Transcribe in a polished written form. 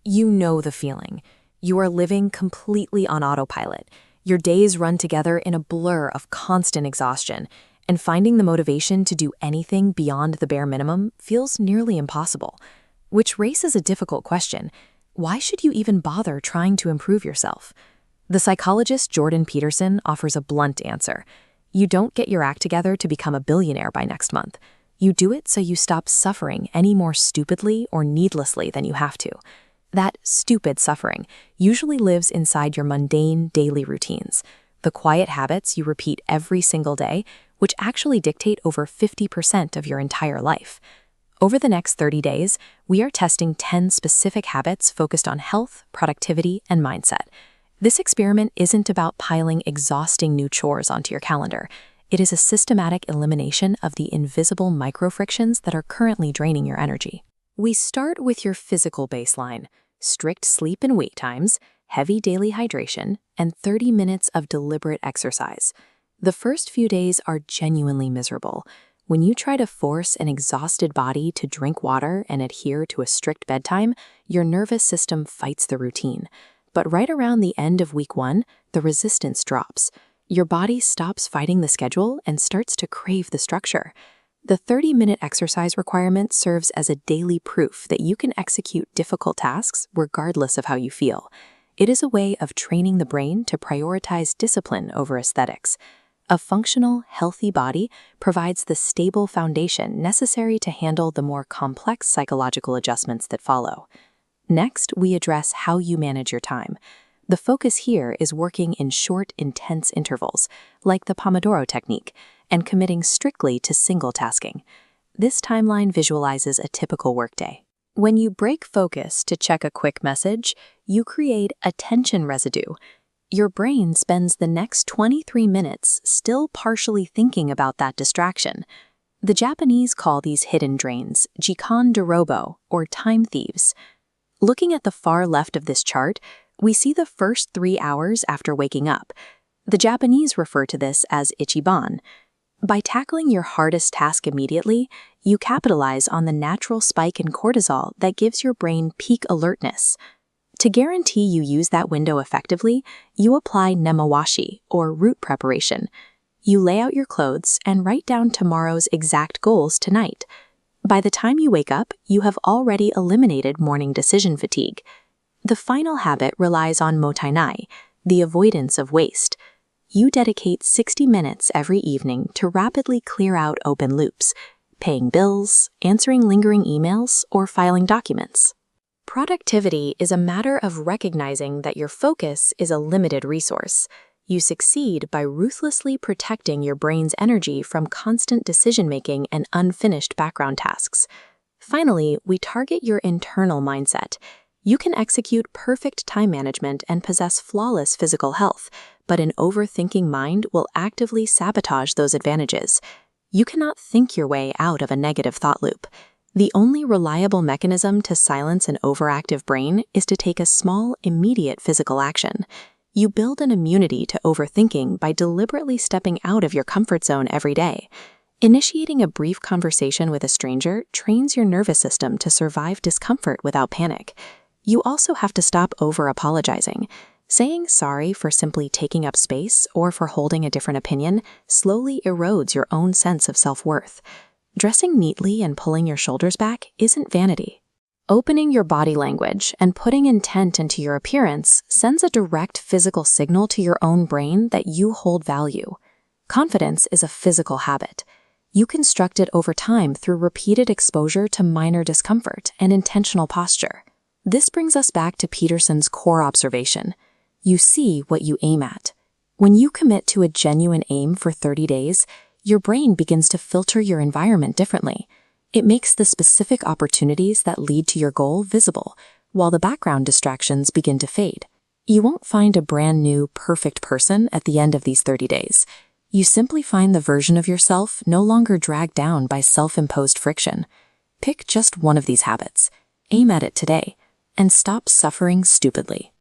You know the feeling. You are living completely on autopilot. Your days run together in a blur of constant exhaustion, and finding the motivation to do anything beyond the bare minimum feels nearly impossible. Which raises a difficult question. Why should you even bother trying to improve yourself? The psychologist Jordan Peterson offers a blunt answer. You don't get your act together to become a billionaire by next month. You do it so you stop suffering any more stupidly or needlessly than you have to. That stupid suffering usually lives inside your mundane daily routines, the quiet habits you repeat every single day, which actually dictate over 50% of your entire life. Over the next 30 days, we are testing 10 specific habits focused on health, productivity, and mindset. This experiment isn't about piling exhausting new chores onto your calendar. It is a systematic elimination of the invisible micro-frictions that are currently draining your energy. We start with your physical baseline: strict sleep and wake times, heavy daily hydration, and 30 minutes of deliberate exercise. The first few days are genuinely miserable. When you try to force an exhausted body to drink water and adhere to a strict bedtime, your nervous system fights the routine. But right around the end of week 1, the resistance drops. Your body stops fighting the schedule and starts to crave the structure. The 30-minute exercise requirement serves as a daily proof that you can execute difficult tasks regardless of how you feel. It is a way of training the brain to prioritize discipline over aesthetics. A functional, healthy body provides the stable foundation necessary to handle the more complex psychological adjustments that follow. Next, we address how you manage your time. The focus here is working in short, intense intervals, like the Pomodoro technique, and committing strictly to single tasking. This timeline visualizes a typical workday. When you break focus to check a quick message, you create attention residue. Your brain spends the next 23 minutes still partially thinking about that distraction. The Japanese call these hidden drains jikan dorobo, or time thieves. Looking at the far left of this chart, we see the first 3 hours after waking up. The Japanese refer to this as ichiban. By tackling your hardest task immediately, you capitalize on the natural spike in cortisol that gives your brain peak alertness. To guarantee you use that window effectively, you apply nemawashi, or route preparation. You lay out your clothes and write down tomorrow's exact goals tonight. By the time you wake up, you have already eliminated morning decision fatigue. The final habit relies on motivational, the avoidance of waste. You dedicate 60 minutes every evening to rapidly clear out open loops, paying bills, answering lingering emails, or filing documents. Productivity is a matter of recognizing that your focus is a limited resource. You succeed by ruthlessly protecting your brain's energy from constant decision-making and unfinished background tasks. Finally, we target your internal mindset. You can execute perfect time management and possess flawless physical health, but an overthinking mind will actively sabotage those advantages. You cannot think your way out of a negative thought loop. The only reliable mechanism to silence an overactive brain is to take a small, immediate physical action. You build an immunity to overthinking by deliberately stepping out of your comfort zone every day. Initiating a brief conversation with a stranger trains your nervous system to survive discomfort without panic. You also have to stop over-apologizing. Saying sorry for simply taking up space or for holding a different opinion slowly erodes your own sense of self-worth. Dressing neatly and pulling your shoulders back isn't vanity. Opening your body language and putting intent into your appearance sends a direct physical signal to your own brain that you hold value. Confidence is a physical habit. You construct it over time through repeated exposure to minor discomfort and intentional posture. This brings us back to Peterson's core observation. You see what you aim at. When you commit to a genuine aim for 30 days, your brain begins to filter your environment differently. It makes the specific opportunities that lead to your goal visible, while the background distractions begin to fade. You won't find a brand new, perfect person at the end of these 30 days. You simply find the version of yourself no longer dragged down by self-imposed friction. Pick just one of these habits, aim at it today, and stop suffering stupidly.